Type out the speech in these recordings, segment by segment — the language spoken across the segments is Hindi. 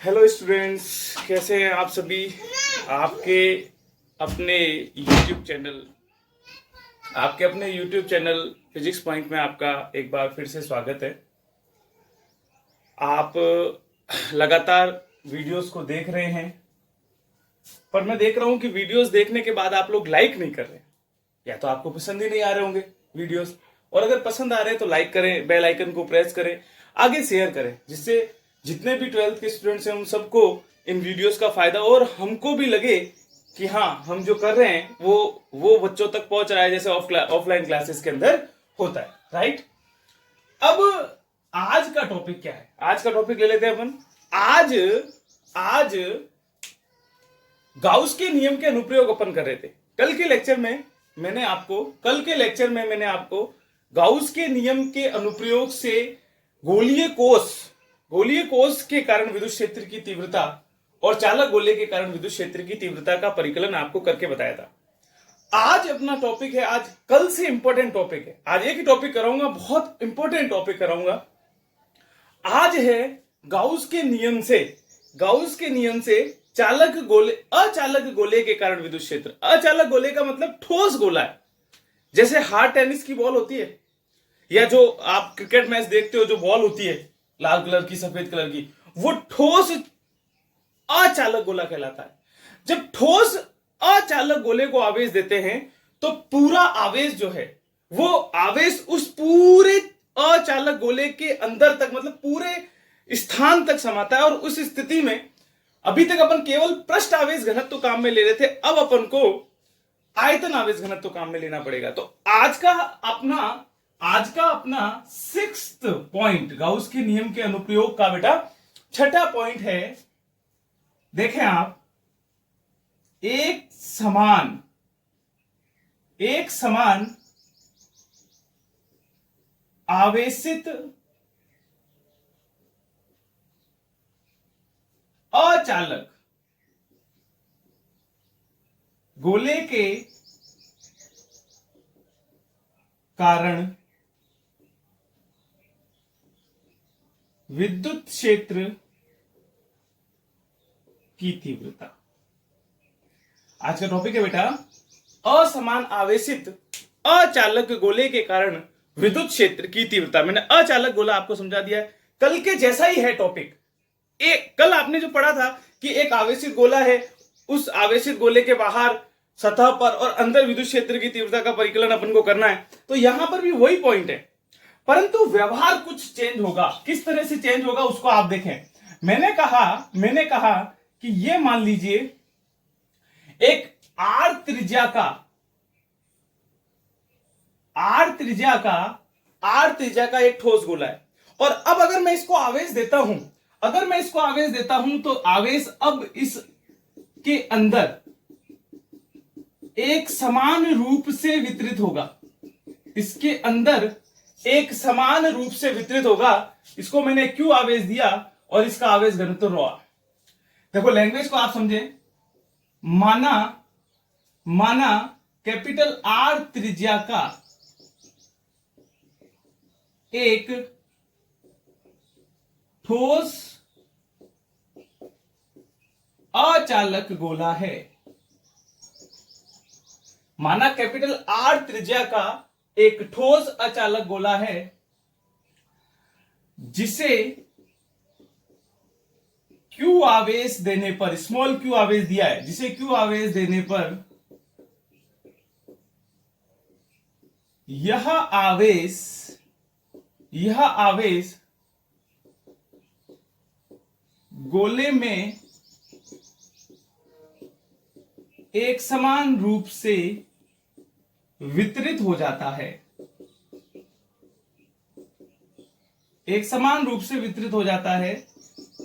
हेलो स्टूडेंट्स, कैसे हैं आप सभी। आपके अपने यूट्यूब चैनल फिजिक्स पॉइंट में आपका एक बार फिर से स्वागत है। आप लगातार वीडियोस को देख रहे हैं, पर मैं देख रहा हूं कि वीडियोस देखने के बाद आप लोग लाइक नहीं कर रहे, या तो आपको पसंद ही नहीं आ रहे होंगे वीडियोस, और अगर पसंद आ रहे हैं तो लाइक करें, बेल आइकन को प्रेस करें, आगे शेयर करें, जिससे जितने भी 12th के स्टूडेंट्स हैं उन सबको इन वीडियोस का फायदा और हमको भी लगे कि हाँ, हम जो कर रहे हैं वो बच्चों तक पहुंच रहा है, जैसे ऑफलाइन क्लासेस के अंदर होता है, राइट। अब आज का टॉपिक क्या है? आज का टॉपिक ले लेते हैं अपन। आज गाउस के नियम के अनुप्रयोग अपन कर रहे थे। कल के लेक्चर में मैंने आपको गाउस के नियम के अनुप्रयोग से गोलीय कोष के कारण विद्युत क्षेत्र की तीव्रता और चालक गोले के कारण विद्युत क्षेत्र की तीव्रता का परिकलन आपको करके बताया था। आज अपना टॉपिक है, आज कल से इंपॉर्टेंट टॉपिक है, आज एक ही टॉपिक कराऊंगा, बहुत इंपॉर्टेंट टॉपिक कराऊंगा। आज है गाउस के नियम से अचालक गोले के कारण विद्युत क्षेत्र। अचालक गोले का मतलब ठोस गोला है, जैसे हार्ड टेनिस की बॉल होती है, या जो आप क्रिकेट मैच देखते हो जो बॉल होती है लाल कलर की, सफेद कलर की, वो ठोस अचालक गोला कहलाता है। जब ठोस अचालक गोले को आवेश देते हैं तो पूरा आवेश जो है वो आवेश उस पूरे अचालक गोले के अंदर तक, मतलब पूरे स्थान तक समाता है। और उस स्थिति में अभी तक अपन केवल पृष्ठ आवेश घनत्व काम में ले रहे थे, अब अपन को आयतन आवेश घनत्व काम में लेना पड़ेगा। तो आज का अपना 6th पॉइंट गाउस के नियम के अनुप्रयोग का बेटा 6ठा पॉइंट है। देखें आप, एक समान आवेशित अचालक गोले के कारण विद्युत क्षेत्र की तीव्रता। आज का टॉपिक है बेटा असमान आवेशित अचालक गोले के कारण विद्युत क्षेत्र की तीव्रता। मैंने अचालक गोला आपको समझा दिया है, कल के जैसा ही है टॉपिक। कल आपने जो पढ़ा था कि एक आवेशित गोला है, उस आवेशित गोले के बाहर सतह पर और अंदर विद्युत क्षेत्र की तीव्रता का परिकलन अपन को करना है, तो यहां पर भी वही पॉइंट है, परंतु व्यवहार कुछ चेंज होगा। किस तरह से चेंज होगा उसको आप देखें। मैंने कहा कि ये मान लीजिए एक आर त्रिज्या का एक ठोस गोला है, और अब अगर मैं इसको आवेश देता हूं तो आवेश अब इसके अंदर एक समान रूप से वितरित होगा। इसको मैंने क्यू आवेश दिया और इसका आवेश घनत्व रॉ। देखो लैंग्वेज को आप समझे। माना कैपिटल आर त्रिज्या का एक ठोस अचालक गोला है। माना कैपिटल आर त्रिज्या का एक ठोस अचालक गोला है जिसे क्यू आवेश देने पर, स्मॉल क्यू आवेश दिया है, जिसे क्यू आवेश देने पर यह आवेश गोले में एक समान रूप से वितरित हो जाता है।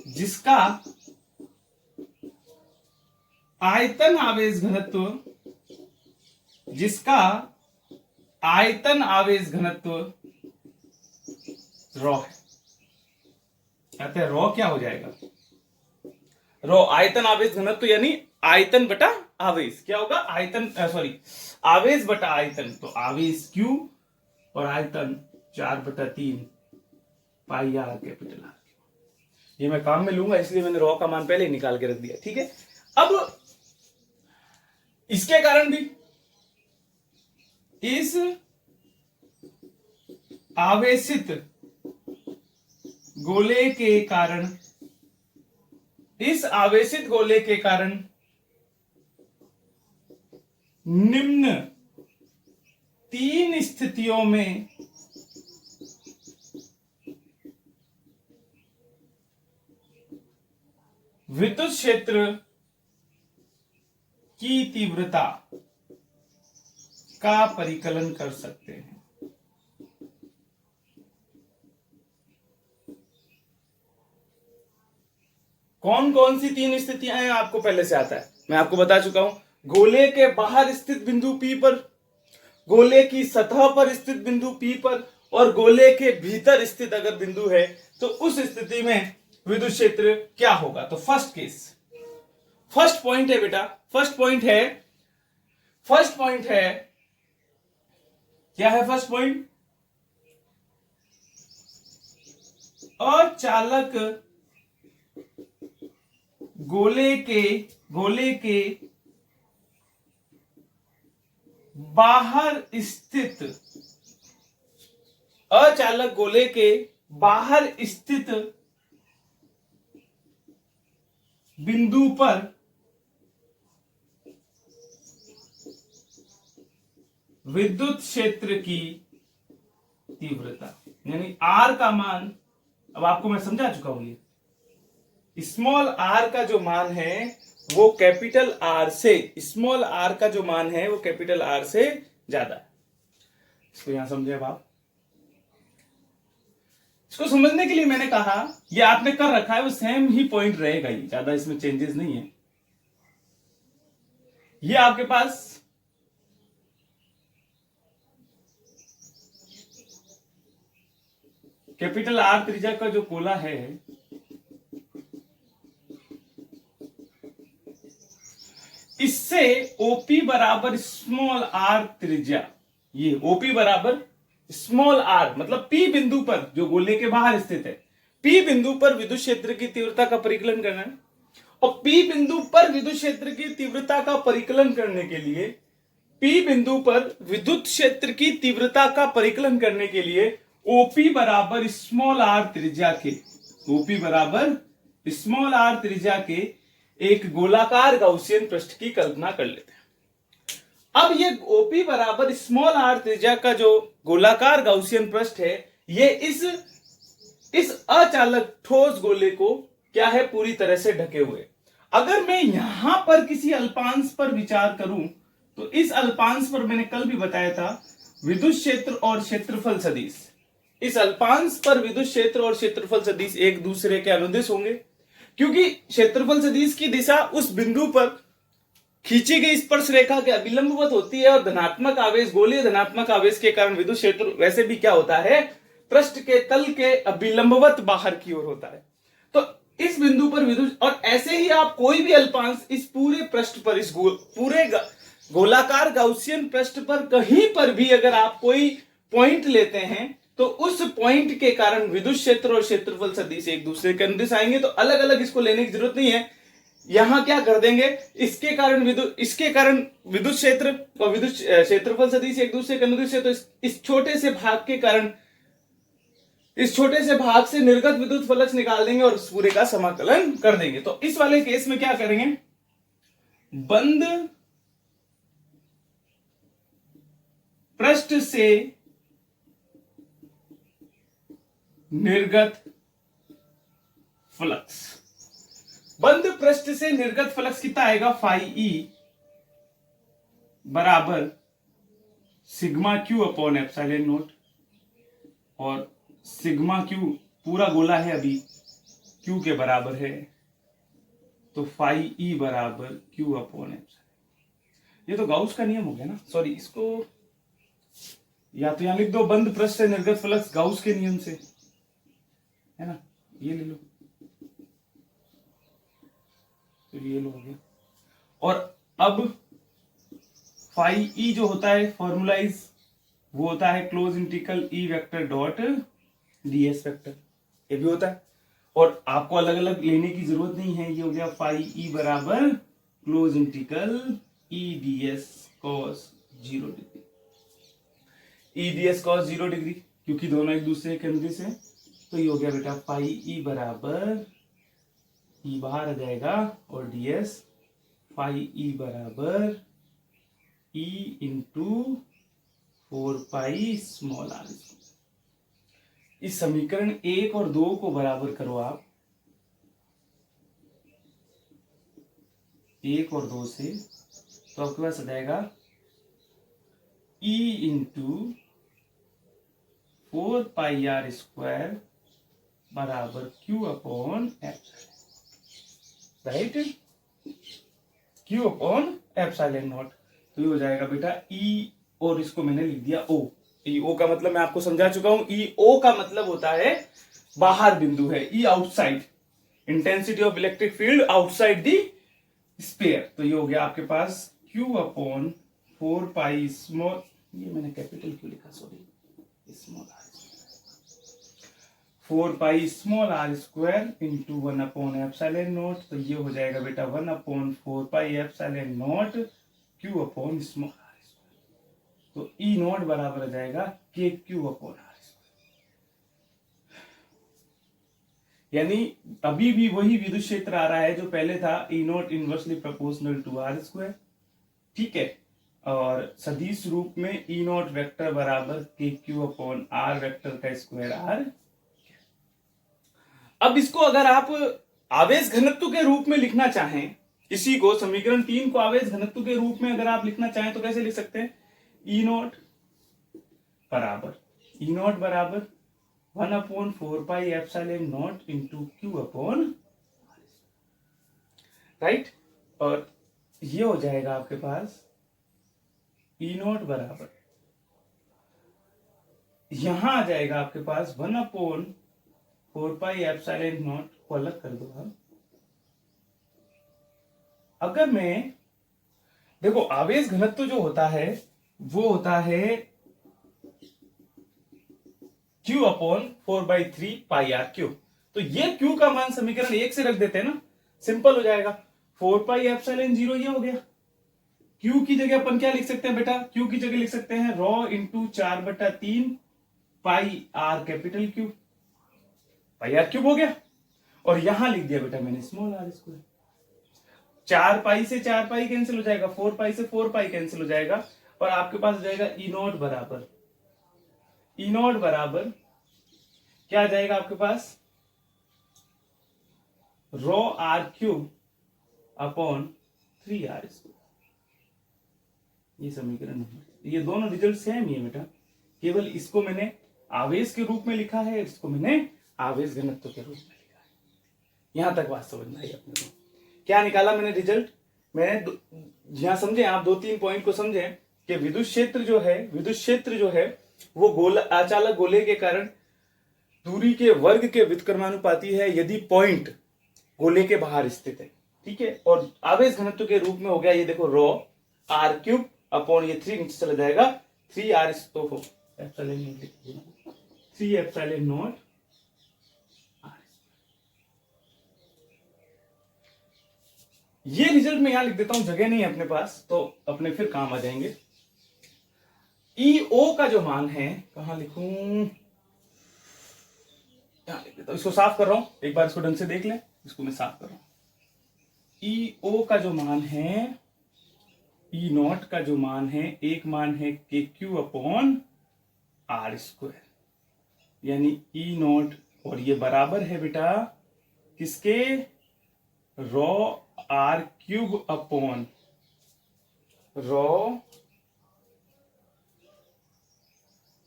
जिसका आयतन आवेश घनत्व रॉ है। अतः रॉ क्या हो जाएगा? रॉ आयतन आवेश घनत्व यानी आयतन बटा आवेश। क्या होगा? आवेश बटा आयतन। तो आवेश Q और आयतन 4/3 पाई आर कैपिटल आर। ये मैं काम में लूंगा, इसलिए मैंने रॉ का मान पहले ही निकाल के रख दिया। ठीक है, अब इसके कारण भी, इस आवेशित गोले के कारण, इस आवेशित गोले के कारण निम्न 3 स्थितियों में विद्युत क्षेत्र की तीव्रता का परिकलन कर सकते हैं। कौन कौन सी 3 स्थितियां हैं आपको पहले से आता है, मैं आपको बता चुका हूं। गोले के बाहर स्थित बिंदु P पर, गोले की सतह पर स्थित बिंदु P पर, और गोले के भीतर स्थित अगर बिंदु है तो उस स्थिति में विद्युत क्षेत्र क्या होगा। तो फर्स्ट केस, फर्स्ट पॉइंट है बेटा, फर्स्ट पॉइंट है क्या है फर्स्ट पॉइंट, अचालक गोले के बाहर स्थित, अचालक गोले के बाहर स्थित बिंदु पर विद्युत क्षेत्र की तीव्रता, यानी R का मान, अब आपको मैं समझा चुका हूं, ये स्मॉल r का जो मान है वो कैपिटल R से, स्मॉल r का जो मान है वो कैपिटल R से ज्यादा है। इसको यहां समझे अब आप। इसको समझने के लिए मैंने कहा ये आपने कर रखा है वो सेम ही पॉइंट रहेगा, ही ज्यादा इसमें चेंजेस नहीं है। ये आपके पास कैपिटल R त्रिज्या का जो गोला है, इससे OP बराबर स्मॉल r त्रिज्या, ये OP बराबर स्मॉल r मतलब P बिंदु पर जो गोले के बाहर स्थित है, P बिंदु पर विद्युत क्षेत्र की तीव्रता का परिकलन करना है। और P बिंदु पर विद्युत क्षेत्र की तीव्रता का परिकलन करने के लिए, P बिंदु पर विद्युत क्षेत्र की तीव्रता का परिकलन करने के लिए OP बराबर स्मॉल r त्रिज्या के, OP बराबर स्मॉल r त्रिज्या के एक गोलाकार गाउसियन पृष्ठ की कल्पना कर लेते हैं। अब ये OP बराबर स्मॉल r त्रिज्या का जो गोलाकार गाउसियन पृष्ठ है, ये इस अचालक ठोस गोले को क्या है, पूरी तरह से ढके हुए। अगर मैं यहां पर किसी अल्पांश पर विचार करूं तो इस अल्पांश पर मैंने कल भी बताया था विद्युत क्षेत्र और क्षेत्रफल सदिश, इस अल्पांश पर विद्युत क्षेत्र और क्षेत्रफल सदिश एक दूसरे के अनुदिश होंगे, क्योंकि क्षेत्रफल सदिश की दिशा उस बिंदु पर खींची गई स्पर्श रेखा के अभिलंबवत होती है, और धनात्मक आवेश, गोलीय धनात्मक आवेश के कारण विद्युत क्षेत्र वैसे भी क्या होता है, पृष्ठ के तल के अभिलंबवत बाहर की ओर होता है। तो इस बिंदु पर विद्युत, और ऐसे ही आप कोई भी अल्पांश इस पूरे पृष्ठ पर, इस पूरे गोलाकार गाउसियन पृष्ठ पर कहीं पर भी अगर आप कोई पॉइंट लेते हैं तो उस पॉइंट के कारण विद्युत क्षेत्र और क्षेत्रफल सदिश एक दूसरे के अनुदिश आएंगे। तो अलग अलग इसको लेने की जरूरत नहीं है, यहां क्या कर देंगे, इसके कारण विद्युत क्षेत्र और विद्युत क्षेत्रफल सदिश एक दूसरे के अनुदिश है, तो इस छोटे से भाग के कारण, इस छोटे से भाग से निर्गत विद्युत फलक्स निकाल देंगे और उस पूरे का समाकलन कर देंगे। तो इस वाले केस में क्या करेंगे, बंद पृष्ठ से निर्गत फ्लक्स, बंद पृष्ठ से निर्गत फ्लक्स कितना आएगा, फाई ई बराबर sigma Q upon epsilon note, और सिग्मा क्यू पूरा गोला है अभी क्यू के बराबर है, तो फाई ई बराबर क्यू अपॉन एप्सिलॉन। ये तो गाउस का नियम हो गया ना, सॉरी, इसको या तो यहां लिख दो बंद पृष्ठ से निर्गत फ्लक्स गाउस के नियम से, है ना, ये ले लो, तो ये लो हो गया। और अब फाई ई जो होता है फॉर्मुलाइज, वो होता है क्लोज इंटीग्रल ई वेक्टर डॉट डीएस वेक्टर, ये भी होता है। और आपको अलग अलग लेने की जरूरत नहीं है। ये हो गया फाई ई बराबर क्लोज इंटीग्रल ई डी एस कॉस 0 डिग्री, ई डी एस कॉस 0 डिग्री, क्योंकि दोनों एक दूसरे के केंद्र से। तो ये हो गया बेटा फाई ई बराबर, ई बाहर आ जाएगा और डी एस फाई ई बराबर E into 4 pi small r. इस समीकरण 1 और 2 को बराबर करो आप 1 और 2 से, तो आपके पास आ जाएगा E into 4 pi r square बराबर Q upon epsilon, right, Q upon epsilon naught. तो ये हो जाएगा बेटा E, और इसको मैंने लिख दिया O। ई ओ का मतलब मैं आपको समझा चुका हूं। ई ओ का मतलब होता है बाहर बिंदु है, E outside, intensity of electric field outside the sphere. तो ये हो गया आपके पास Q अपॉन 4 पाई स्मॉल, ये मैंने कैपिटल क्यों लिखा, sorry, small R, 4 pi small R square into 1 upon epsilon naught. तो ये हो जाएगा बेटा 1 upon 4 pi epsilon naught Q upon small, तो ई नॉट बराबर आ जाएगा के क्यू अपॉन आर, यानी अभी भी वही विद्युत क्षेत्र आ रहा है जो पहले था, E naught inversely proportional to R square, ठीक है। और सदिश रूप में ई नॉट वेक्टर बराबर K Q upon are vector का स्क्वायर आर। अब इसको अगर आप आवेश घनत्व के रूप में लिखना चाहें, इसी को समीकरण 3 को आवेश घनत्व के रूप में अगर आप लिखना चाहें तो कैसे लिख सकते हैं, ई नॉट बराबर 1 upon 4 pi epsilon not into Q upon, right. और ये हो जाएगा आपके पास ई नॉट बराबर, यहां आ जाएगा आपके पास 1 अपॉन 4 पाई एप्सिलॉन नॉट को अलग कर दो हम। अगर मैं देखो आवेश घनत्व जो होता है वो होता है Q upon 4/3 pi r cube. तो ये Q का मान समीकरण 1 से रख देते हैं ना, सिंपल हो जाएगा। 4 पाई एप्सिलॉन 0 ये हो गया। Q की जगह अपन क्या लिख सकते हैं बेटा, Q की जगह लिख सकते हैं rho into 4/3 pi r capital cube, pi are cube हो गया। और यहां लिख दिया बेटा मैंने स्मॉल आर स्क्वायर। 4 पाई से 4 पाई कैंसिल हो जाएगा, 4 पाई से 4 पाई कैंसिल हो जाएगा, और आपके पास आ जाएगा ई नॉट बराबर क्या आ जाएगा आपके पास, rho are cube upon 3 R square. ये समीकरण नंबर, ये दोनों रिजल्ट सेम ही है बेटा, केवल इसको मैंने आवेश के रूप में लिखा है, इसको मैंने आवेश घनत्व के रूप में लिखा है। यहां तक बात समझ में आई अपने को। क्या निकाला मैंने रिजल्ट, मैंने यहां समझे आप 2-3 पॉइंट को समझे कि विद्युत क्षेत्र जो है वो अचालक गोले के कारण दूरी के वर्ग के व्युत्क्रमानुपाती है यदि पॉइंट गोले के बाहर स्थित है, ठीक है। और आवेश घनत्व के रूप में हो गया ये देखो रॉ आर क्यूब अपॉन ये 3 नीचे चला जाएगा 3 आर, तो हो एप्सिलॉन 3 एप्सिलॉन नॉट आर। ये रिजल्ट मैं यहां लिख देता हूं, जगह नहीं है अपने पास तो अपने फिर काम आ जाएंगे। ईओ का जो मान है, कहां लिखूं, यहां लिख देता हूं, इसको साफ कर रहा हूं, एक बार इसको ढंग से देख लें, इसको मैं साफ कर रहा हूं। ईओ का जो मान है, ई नॉट का जो मान है, एक मान है के क्यू अपॉन आर स्क्वायर, यानी ई नॉट, और ये बराबर है बेटा किसके, rho are cube upon rho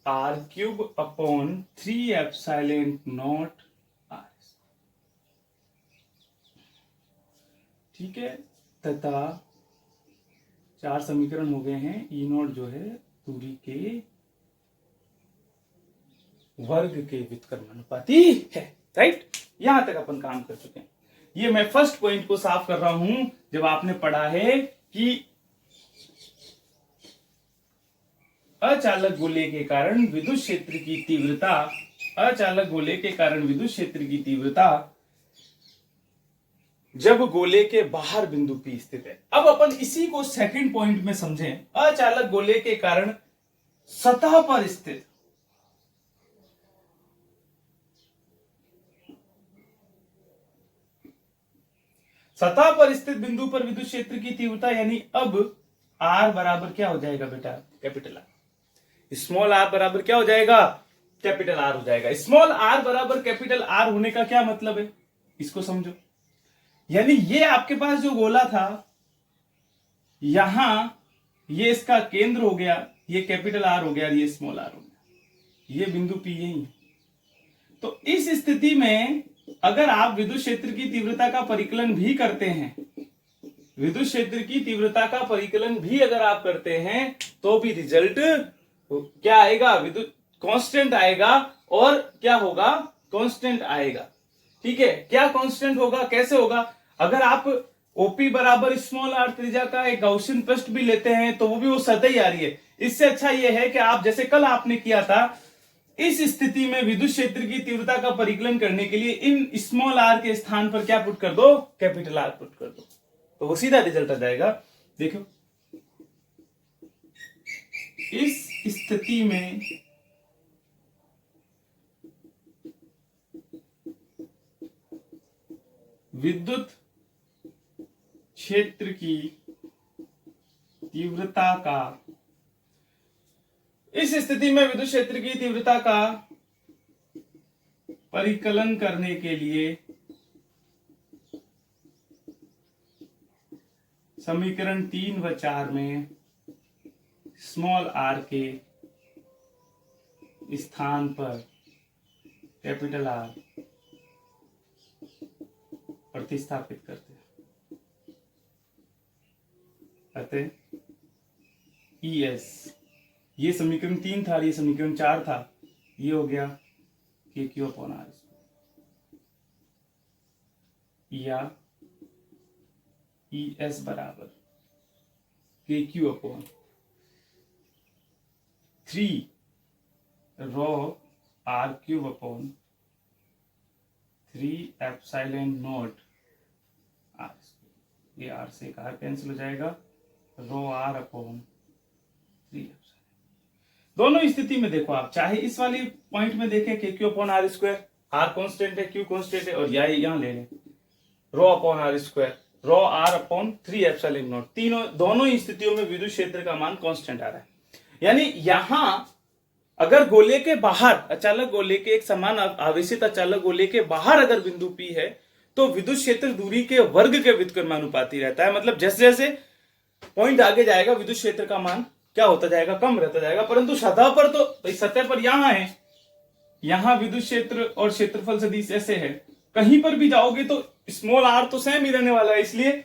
are cube upon 3 epsilon naught r, ठीक है। तथा 4 समीकरण हो गए हैं। ई नॉट जो है दूरी के वर्ग के व्युत्क्रमानुपाती है, राइट। यहां तक अपन काम कर चुके हैं। ये मैं फर्स्ट पॉइंट को साफ कर रहा हूं। जब आपने पढ़ा है कि अचालक गोले के कारण विद्युत क्षेत्र की तीव्रता, अचालक गोले के कारण विद्युत क्षेत्र की तीव्रता जब गोले के बाहर बिंदु P स्थित है। अब अपन इसी को सेकंड पॉइंट में समझें। अचालक गोले के कारण सतह पर स्थित बिंदु पर विद्युत क्षेत्र की तीव्रता, यानी अब R बराबर क्या हो जाएगा बेटा, कैपिटल आर। स्मॉल r बराबर क्या हो जाएगा, कैपिटल आर हो जाएगा। स्मॉल r बराबर कैपिटल आर होने का क्या मतलब है, इसको समझो। यानी ये आपके पास जो गोला था, यहां ये इसका केंद्र हो गया, ये कैपिटल आर हो गया, ये स्मॉल आर हो गया, ये बिंदु P यही है। तो इस स्थिति में अगर आप विद्युत क्षेत्र की तीव्रता का परिकलन भी करते हैं, विद्युत क्षेत्र की तीव्रता का परिकलन भी अगर आप करते हैं, तो भी रिजल्ट क्या आएगा, विद्युत कांस्टेंट आएगा। और क्या होगा, कांस्टेंट आएगा। ठीक है, क्या कांस्टेंट होगा, कैसे होगा, अगर आप ओपी बराबर स्मॉल आर त्रिज्या का एक गाउसियन पृष्ठ भी लेते हैं, तो वो सतह ही आ रही है। इससे अच्छा ये है कि आप जैसे कल आपने किया था, इस स्थिति में विद्युत क्षेत्र की तीव्रता का परिकलन करने के लिए इन स्मॉल आर के स्थान पर क्या पुट कर दो, कैपिटल आर पुट कर दो, तो वो सीधा रिजल्ट आ जाएगा। देखो, इस स्थिति में विद्युत क्षेत्र की तीव्रता का, इस स्थिति में विद्युत क्षेत्र की तीव्रता का परिकलन करने के लिए समीकरण 3 व 4 में स्मॉल आर के स्थान पर कैपिटल आर प्रतिस्थापित करते हैं। अतः ES, ये समीकरण 3 था, ये समीकरण 4 था, ये हो गया KQ/R, या ES बराबर KQ/3 ρ R³/3 epsilon not R। ये R से कहा कैंसिल हो जाएगा, ρ R/3। दोनों स्थिति में देखो आप, चाहे इस वाली पॉइंट में देखें KQ/R², R कांस्टेंट है, Q कांस्टेंट है, और यहां ले लें ρ/R², ρ R/3 एप्सिलॉन नॉट। दोनों स्थितियों में विद्युत क्षेत्र का मान कांस्टेंट आ रहा है। यानी यहां अगर गोले के बाहर, अचालक गोले के, एक समान आवेशित अचालक गोले के बाहर अगर बिंदु P है, तो विद्युत क्षेत्र दूरी के वर्ग के व्युत्क्रमानुपाती रहता है। मतलब जैसे जैसे पॉइंट आगे जाएगा, विद्युत क्षेत्र का मान क्या होता जाएगा, कम रहता जाएगा। परंतु सतह पर तो भाई, सतह पर यहां है, यहां विद्युत क्षेत्र और क्षेत्रफल सदिश ऐसे है, कहीं पर भी जाओगे तो स्मॉल r तो सेम ही रहने वाला है, इसलिए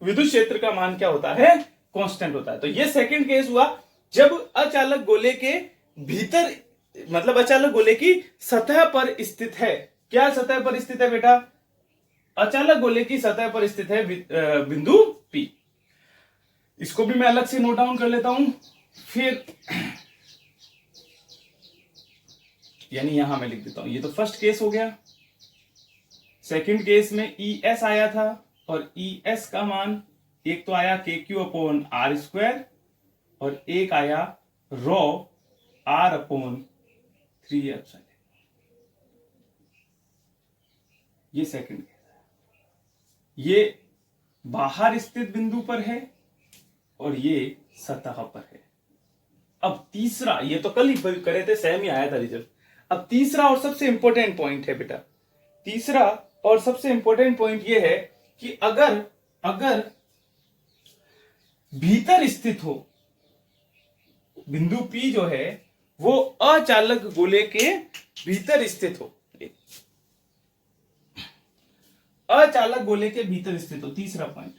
विद्युत क्षेत्र का मान क्या होता है, कांस्टेंट होता है। तो ये सेकंड केस हुआ, जब अचालक गोले के भीतर, मतलब अचालक गोले की सतह पर स्थित है। क्या सतह पर स्थित है बेटा, अचालक गोले की सतह पर स्थित है बिंदु P। इसको भी मैं अलग से नोट डाउन कर लेता हूं। फिर यानी यहां मैं लिख देता हूं, ये तो फर्स्ट केस हो गया। सेकंड केस में ES आया था, और ES का मान एक तो आया KQ/R², और एक आया ρ R/3 एप्सिलॉन। ये सेकंड केस है, ये बाहर स्थित बिंदु पर है और ये सतह पर है। अब तीसरा, ये तो कल ही करे थे, सेम ही आया था रिजल्ट। अब तीसरा और सबसे इंपॉर्टेंट पॉइंट है बेटा, तीसरा और सबसे इंपॉर्टेंट पॉइंट ये है कि अगर भीतर स्थित हो, बिंदु P जो है वो अचालक गोले के भीतर स्थित हो, अचालक गोले के भीतर स्थित हो। तीसरा पॉइंट,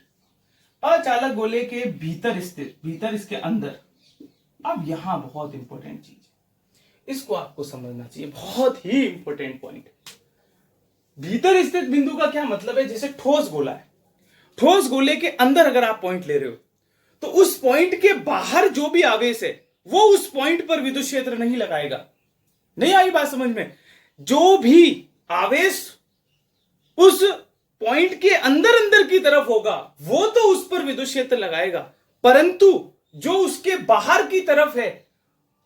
अचालक गोले के भीतर स्थित, भीतर इसके अंदर। अब यहां बहुत इंपॉर्टेंट चीज है, इसको आपको समझना चाहिए, बहुत ही इंपॉर्टेंट पॉइंट। भीतर स्थित बिंदु का क्या मतलब है, जैसे ठोस गोला है, ठोस गोले के अंदर अगर आप पॉइंट ले रहे हो, तो उस पॉइंट के बाहर जो भी आवेश है वो उस पॉइंट पर विद्युत क्षेत्र नहीं लगाएगा। नहीं आई बात समझ में, जो भी आवेश उस पॉइंट के अंदर अंदर की तरफ होगा वो तो उस पर विद्युत क्षेत्र लगाएगा, परंतु जो उसके बाहर की तरफ है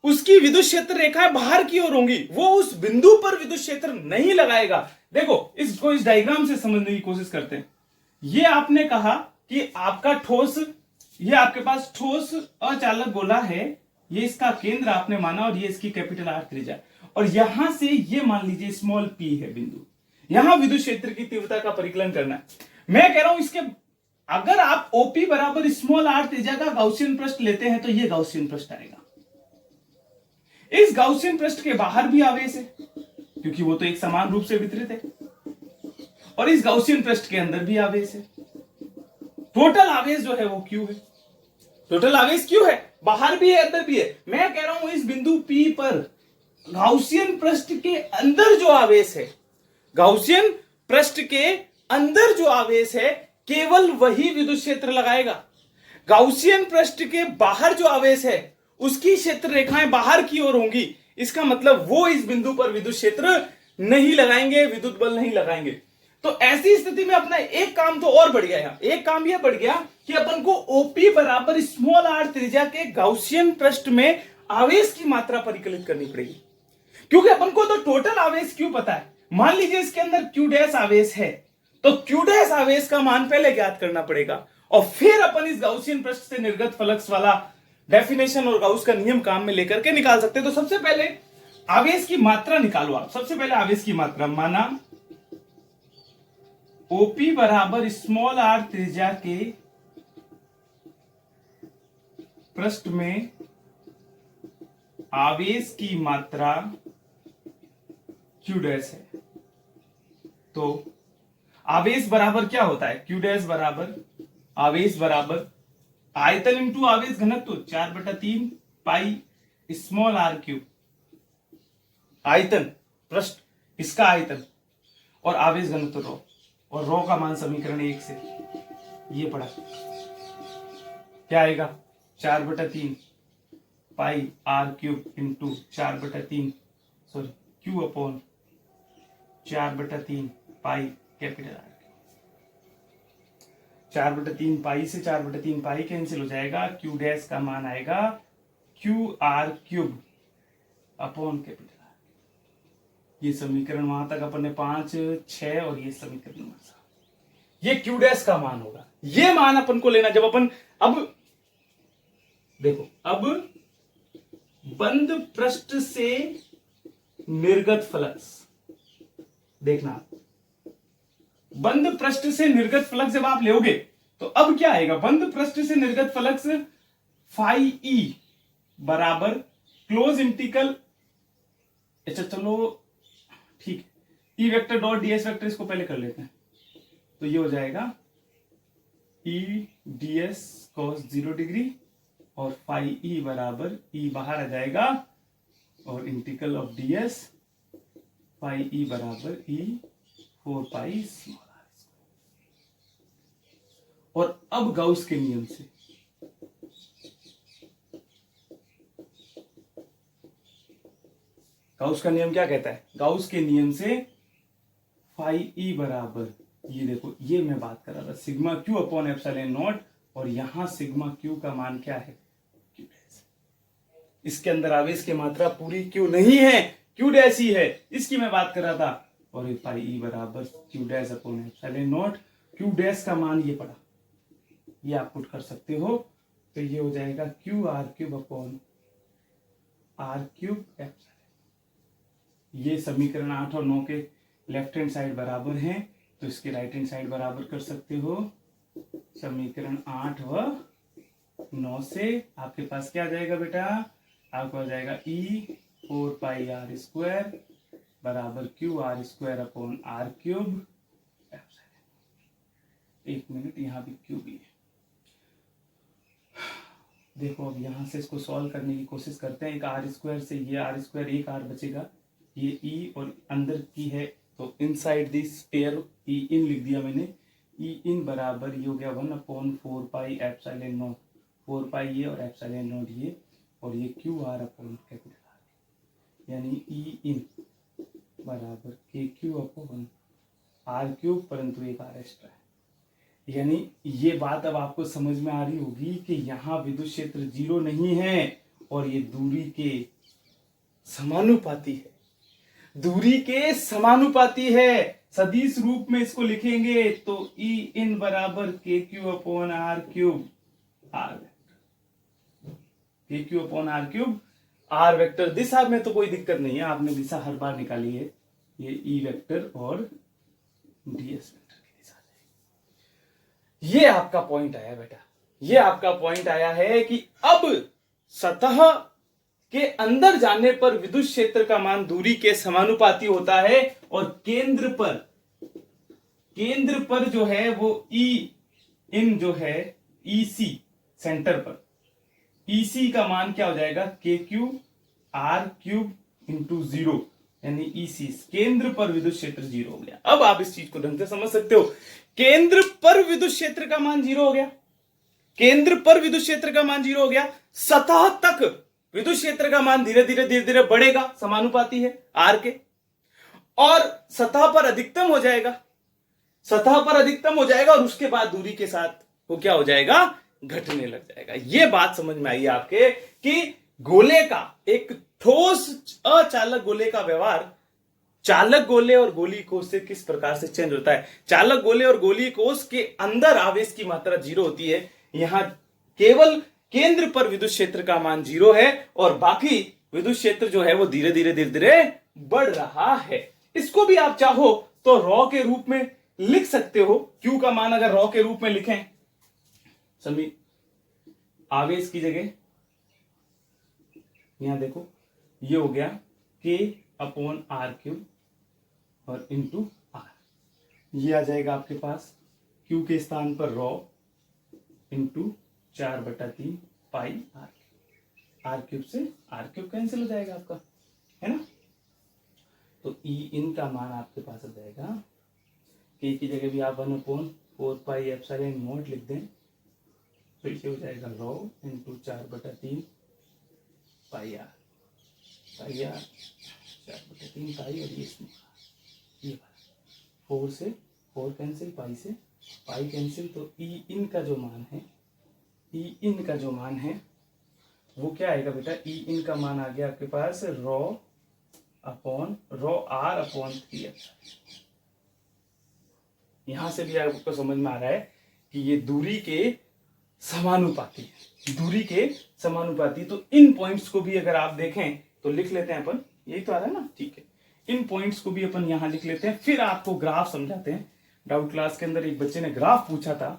उसकी विद्युत क्षेत्र रेखाएं बाहर की ओर होंगी, वो उस बिंदु पर विद्युत क्षेत्र नहीं लगाएगा। देखो इसको इस डायग्राम से समझने की कोशिश करते हैं। ये आपने कहा कि आपका ठोस, ये आपके पास ठोस अचालक गोला है, ये इसका केंद्र आपने माना और ये इसकी कैपिटल आर त्रिज्या, और यहां से ये मान लीजिए स्मॉल पी है बिंदु, यहां विद्युत क्षेत्र की तीव्रता का परिकलन करना है। मैं कह रहा हूं इसके अगर आप ओपी बराबर स्मॉल आर त्रिज्या का गाउसियन पृष्ठ लेते हैं तो ये गाउसियन पृष्ठ आएगा। इस गाउसियन पृष्ठ के बाहर भी आवेश है क्योंकि वो तो एक समान रूप से वितरित है, और इस गाउसियन पृष्ठ के अंदर भी आवेश है। टोटल आवेश जो है वो क्यू है, टोटल आवेश क्यू है, बाहर भी है अंदर भी है। मैं कह रहा हूं इस बिंदु P पर गाउसियन पृष्ठ के अंदर जो आवेश है, गाउसियन पृष्ठ के अंदर जो आवेश है केवल वही विद्युत क्षेत्र लगाएगा। गाउसियन पृष्ठ के बाहर जो आवेश है उसकी क्षेत्र रेखाएं बाहर की ओर होंगी, इसका मतलब वो इस बिंदु पर विद्युत क्षेत्र नहीं लगाएंगे, विद्युत बल नहीं लगाएंगे। तो ऐसी स्थिति में अपना एक काम तो और बढ़ गया, यहां एक काम यह बढ़ गया कि अपन को ओपी बराबर स्मॉल आर त्रिज्या के गाउसियन पृष्ठ में आवेश की मात्रा परिकलित करनी पड़ेगी, क्योंकि अपन को तो टोटल आवेश क्यू पता है। मान लीजिए इसके अंदर क्यू डैश आवेश है तो क्यू डैश आवेश का मान पहले ज्ञात करना पड़ेगा और फिर अपन इस गाउसियन पृष्ठ से निर्गत फ्लक्स वाला डेफिनेशन और गाउस का नियम काम में लेकर के निकाल सकते हैं। तो सबसे पहले आवेश की मात्रा निकालो आप। सबसे पहले आवेश की मात्रा माना ओपी बराबर स्मॉल आर त्रिज्या के पृष्ठ में आवेश की मात्रा क्यू डैश है। तो आवेश बराबर क्या होता है, क्यू डैश बराबर आवेश बराबर आयतन इंटू आवेश घनत्व 4/3 पाई स्मॉल आर क्यूब। आयतन पृष्ठ इसका आयतन और आवेश घनत्व रो, और रो का मान समीकरण 1 से ये पड़ा, क्या आएगा 4/3 pi are cube into 4/3 sorry Q upon 4/3 pi capital R. 4/3 pi से 4/3 पाई कैंसिल हो जाएगा, क्यू डैश का मान आएगा Q r cube upon capital R. ये समीकरण वहां तक अपन ने 5, 6 और ये समीकरण ये क्यू डैश का मान होगा। ये मान अपन को लेना जब अपन अब देखो, अब बंद पृष्ठ से निर्गत फ्लक्स देखना, बंद पृष्ठ से निर्गत फ्लक्स जब आप लोगे तो अब क्या आएगा, बंद पृष्ठ से निर्गत फ्लक्स फाई ई बराबर क्लोज इंटीग्रल, अच्छा चलो ठीक, E vector dot d s vector इसको पहले कर लेते हैं। तो ये हो जाएगा E d s cos 0 degree और फाई ई बराबर ई बाहर आ जाएगा और integral of d s phi E बराबर ई 4 पाई स्मॉल आर। और अब गाउस के नियम से गाउस का नियम क्या कहता है, गाउस के नियम से फाई ई बराबर ये देखो, ये मैं बात कर रहा था sigma Q upon epsilon not, और यहां सिग्मा क्यू का मान क्या है क्यू डैश। इसके अंदर आवेश की मात्रा पूरी क्यू नहीं है, क्यू डैश ही है, इसकी मैं बात कर रहा था। और फाई ई बराबर Q dash upon epsilon not, Q dash का मान ये पड़ा, ये आप पुट कर सकते हो। तो ये हो जाएगा Q r cube upon are cube epsilon. ये समीकरण 8 और 9 के लेफ्ट हैंड साइड बराबर हैं, तो इसके राइट हैंड साइड बराबर कर सकते हो। समीकरण 8 व 9 से आपके पास क्या आ जाएगा बेटा, आपको आ जाएगा ई 4 पाई आर स्क्वायर बराबर Q r square upon are cube. एक मिनट, यहां भी क्यू भी है। देखो अब यहां से इसको सॉल्व करने की कोशिश करते हैं। एक आर स्क्वायर से ये आर स्क्वायर, एक आर बचेगा, ये ई और अंदर की है तो इनसाइड दिस पेयर ई इन लिख दिया मैंने। ई इन बराबर ये हो गया 1/4 पाई एप्सिलॉन नॉट, 4 पाई ये और एप्सिलॉन नॉट ये, और ये Q R upon capital R, यानी ई इन बराबर K Q upon are cube, परंतु एक आर एक्स्ट्रा है। यानी ये बात अब आपको समझ में आ रही होगी कि यहां विद्युत क्षेत्र 0 नहीं है और ये दूरी के समानुपाती है, दूरी के समानुपाती है। सदिश रूप में इसको लिखेंगे तो ई इन बराबर K Q upon are cube R vector, K Q upon are cube R vector. दिशा में तो कोई दिक्कत नहीं है, आपने दिशा हर बार निकाली है, ये ई वेक्टर और डीएस वेक्टर की दिशा है। ये आपका पॉइंट आया बेटा, ये आपका पॉइंट आया है कि अब सतह के अंदर जाने पर विद्युत क्षेत्र का मान दूरी के समानुपाती होता है और केंद्र पर जो है वो ई इन जो है ईसी सेंटर पर ईसी का मान क्या हो जाएगा, के क्यू आर क्यूब इंटू 0, यानी ईसी केंद्र पर विद्युत क्षेत्र 0 हो गया। अब आप इस चीज को ढंग से समझ सकते हो, केंद्र पर विद्युत क्षेत्र का मान 0 हो गया, केंद्र पर विद्युत क्षेत्र का मान 0 हो गया। सतह तक विद्युत क्षेत्र का मान धीरे धीरे बढ़ेगा, समानुपाती है आर के, और सतह पर अधिकतम हो जाएगा, सतह पर अधिकतम हो जाएगा और उसके बाद दूरी के साथ वो क्या हो जाएगा, घटने लग जाएगा। ये बात समझ में आई आपके कि गोले का, एक ठोस अचालक गोले का व्यवहार चालक गोले और गोली कोष से किस प्रकार से चेंज होता है। चालक गोले और गोली कोष के अंदर आवेश की मात्रा 0 होती है, यहां केवल केंद्र पर विद्युत क्षेत्र का मान 0 है और बाकी विद्युत क्षेत्र जो है वो धीरे धीरे बढ़ रहा है। इसको भी आप चाहो तो रॉ के रूप में लिख सकते हो। क्यू का मान अगर रॉ के रूप में लिखें, समी आवेश की जगह यहां देखो, ये हो गया के अपॉन आर क्यूब और इंटू आर, ये आ जाएगा आपके पास क्यू के स्थान पर rho into 4/3 pi are cube से आर क्यूब कैंसिल हो जाएगा आपका, है ना। तो ई इन का मान आपके पास आ जाएगा, के की जगह भी आप 1/4 पाई एप्सिलॉन नॉट लिख दें, तो इसे हो जाएगा रॉ इंटू 4/3 पाई आर 4/3 पाई, और ये 4 से 4 कैंसिल, पाई से पाई कैंसिल, तो ई इन का जो मान है, ई इन का जो मान है वो क्या आएगा बेटा, ई इन का मान आ गया आपके पास रॉ आर अपॉन 3 यहां से भी आपको समझ में आ रहा है कि ये दूरी के समानुपाती है, दूरी के समानुपाती। तो इन पॉइंट्स को भी अगर आप देखें तो लिख लेते हैं अपन, यही तो आ रहा है ना, ठीक है। इन पॉइंट्स को भी अपन यहां लिख लेते हैं, फिर आपको ग्राफ समझाते हैं। डाउट क्लास के अंदर एक बच्चे ने ग्राफ पूछा था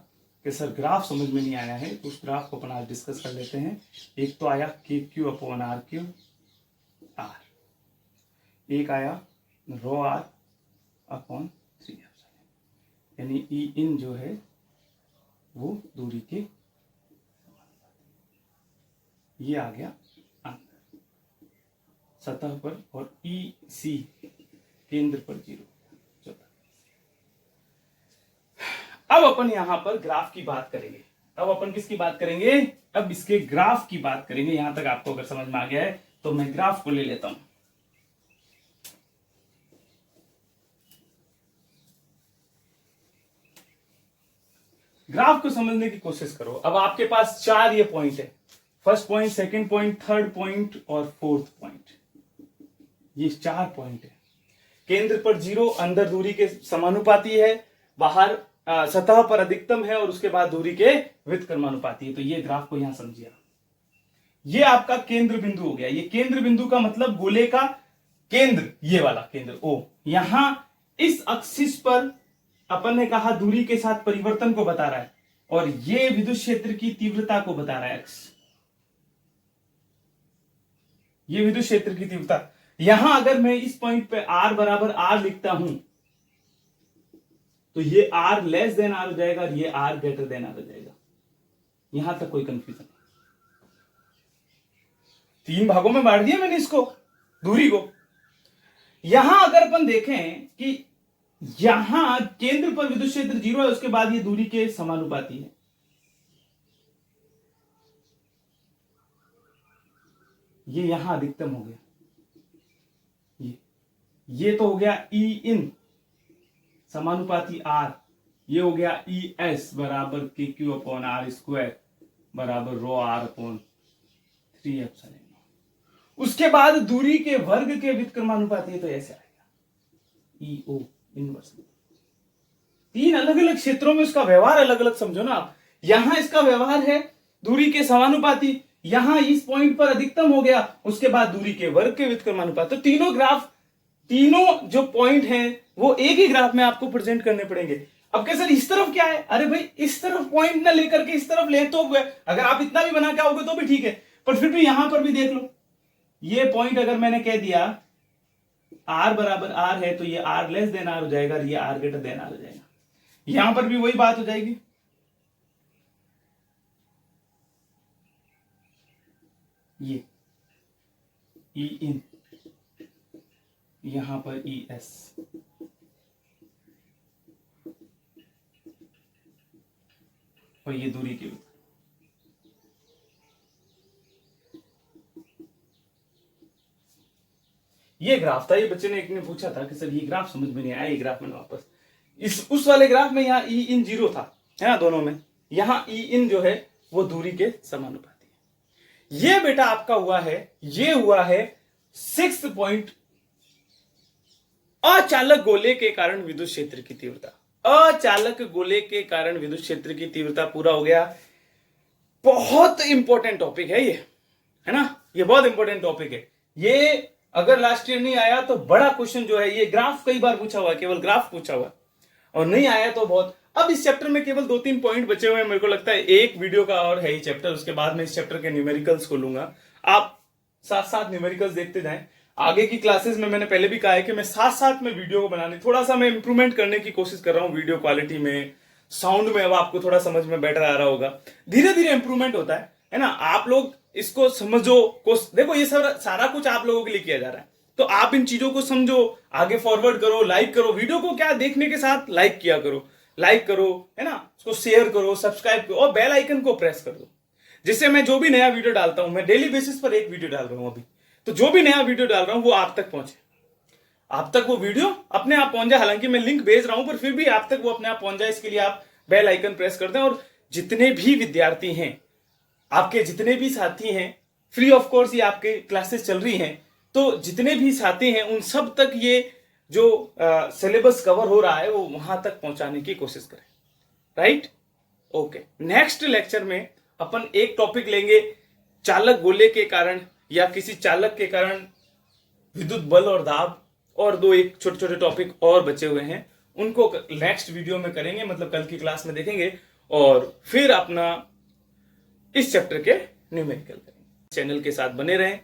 कि सर ग्राफ समझ में नहीं आया है, तो उस ग्राफ को अपन आज डिस्कस कर लेते हैं। एक तो आया के Q upon r cube r, एक आया रो आर अपॉन 3 यानी ई इन जो है वो दूरी के, ये आ गया अंदर सतह पर, और ई सी केंद्र पर 0। अब अपन यहां पर ग्राफ की बात करेंगे। अब अपन किसकी बात करेंगे, अब इसके ग्राफ की बात करेंगे। यहां तक आपको अगर समझ में आ गया है तो मैं ग्राफ को ले लेता हूं। ग्राफ को समझने की कोशिश करो। अब आपके पास 4 ये पॉइंट है, first point, second point, third point और फोर्थ पॉइंट, ये 4 पॉइंट है। केंद्र पर 0, अंदर दूरी के समानुपाती है, बाहर सतह पर अधिकतम है और उसके बाद दूरी के व्युत्क्रमानुपाती है। तो ये ग्राफ को यहां समझिए, ये आपका केंद्र बिंदु हो गया। ये केंद्र बिंदु का मतलब गोले का केंद्र, ये वाला केंद्र ओ, यहां इस एक्सिस पर अपन ने कहा दूरी के साथ परिवर्तन को बता रहा है, और ये विद्युत क्षेत्र की तीव्रता को बता रहा है एक्स, ये विद्युत क्षेत्र की तीव्रता। यहां अगर मैं इस पॉइंट पे r बराबर r लिखता हूं तो ये r लेस देन r हो जाएगा और ये r ग्रेटर देन r हो जाएगा। यहां तक कोई कंफ्यूजन नहीं। 3 भागों में बांट दिया मैंने इसको, दूरी को। यहां अगर अपन देखें कि यहां केंद्र पर विद्युत क्षेत्र 0 है, उसके बाद ये दूरी के समानुपाती है। ये यहां अधिकतम हो गया, ये तो हो गया ई इन, समानुपाती R, ये हो गया ES बराबर KQ अपॉन R स्क्वायर बराबर रो R अपॉन 3 एप्सिलॉन। उसके बाद दूरी के वर्ग के व्युत्क्रमानुपाती है तो ऐसे आएगा EO इनवर्स। तीन अलग अलग क्षेत्रों में उसका व्यवहार अलग अलग समझो ना आप। यहां इसका व्यवहार है दूरी के समानुपाती, यहां इस पॉइंट पर अधिकतम हो गया, उसके बाद दूरी के वर्ग के व्युत्क्रमानुपाती। तो तीनों ग्राफ, तीनों जो पॉइंट हैं वो एक ही ग्राफ में आपको प्रेजेंट करने पड़ेंगे। अब क्या सर इस तरफ क्या है? अरे भाई इस तरफ पॉइंट ना लेकर के इस तरफ ले तो अगर आप इतना भी बना के आओगे तो भी ठीक है, पर फिर भी यहां पर भी देख लो, ये पॉइंट अगर मैंने कह दिया R बराबर R है तो ये R लेस देन R हो जाएगा, ये R ग्रेटर देन R हो जाएगा। यहां पर भी वही बात हो जाएगी। ये E इन, यहां पर ES, और ये दूरी की, ये ग्राफ था। ये बच्चे ने एक ने पूछा था कि सर ये ग्राफ समझ में नहीं आया, ये ग्राफ मैंने वापस इस उस वाले ग्राफ में यहाँ E इन 0 था, है ना, दोनों में। यहाँ E इन जो है वो दूरी के समानुपाती है। ये बेटा आपका हुआ है, ये हुआ है 6th पॉइंट, अचालक गोले के कारण विद्युत क्षेत्र की तीव्रता। अचालक गोले के कारण विद्युत क्षेत्र की तीव्रता पूरा हो गया। बहुत इंपॉर्टेंट टॉपिक है ये, है ना, ये बहुत इंपॉर्टेंट टॉपिक है। ये अगर लास्ट ईयर नहीं आया तो बड़ा क्वेश्चन जो है, ये ग्राफ कई बार पूछा हुआ है, केवल ग्राफ पूछा हुआ है, और नहीं आया तो बहुत। अब इस चैप्टर में केवल 2-3 पॉइंट बचे हुए हैं, मेरे को लगता है एक वीडियो का और है ही चैप्टर, उसके बाद मैं इस चैप्टर के न्यूमेरिकल्स को लूंगा। आप साथ साथ न्यूमेरिकल्स देखते जाएं। आगे की क्लासेस में मैंने पहले भी कहा है कि मैं साथ साथ में वीडियो को बनाने, थोड़ा सा मैं इंप्रूवमेंट करने की कोशिश कर रहा हूं, वीडियो क्वालिटी में, साउंड में। अब आपको थोड़ा समझ में बेटर आ रहा होगा, धीरे धीरे इंप्रूवमेंट होता है ना। आप लोग इसको समझो, देखो ये सारा कुछ आप लोगों के लिए किया जा रहा है, तो आप इन चीजों को समझो, आगे फॉरवर्ड करो, लाइक करो वीडियो को, क्या देखने के साथ लाइक किया करो, लाइक करो, है ना, उसको शेयर करो, सब्सक्राइब करो, और बेल आइकन को प्रेस कर दो, जिससे मैं जो भी नया वीडियो डालता हूं, मैं डेली बेसिस पर एक वीडियो डाल रहा हूं अभी, तो जो भी नया वीडियो डाल रहा हूं वो आप तक पहुंचे, आप तक वो वीडियो अपने आप पहुंच जाए। हालांकि मैं लिंक भेज रहा हूं, पर फिर भी आप तक वो अपने आप पहुंच जाए, इसके लिए आप बेल आइकन प्रेस कर दें। और जितने भी विद्यार्थी हैं, आपके जितने भी साथी हैं, फ्री ऑफ कोर्स ये आपके क्लासेस चल रही हैं, तो जितने भी साथी हैं उन सब तक ये जो सिलेबस कवर हो रहा है वो वहां तक पहुंचाने की कोशिश करें, राइट। ओके, नेक्स्ट लेक्चर में अपन एक टॉपिक लेंगे, चालक गोले के कारण या किसी चालक के कारण विद्युत बल और दाब, और दो एक छोटे छोटे टॉपिक और बचे हुए हैं, उनको नेक्स्ट वीडियो में करेंगे, मतलब कल की क्लास में देखेंगे, और फिर अपना इस चैप्टर के न्यूमेरिकल करेंगे। चैनल के साथ बने रहें,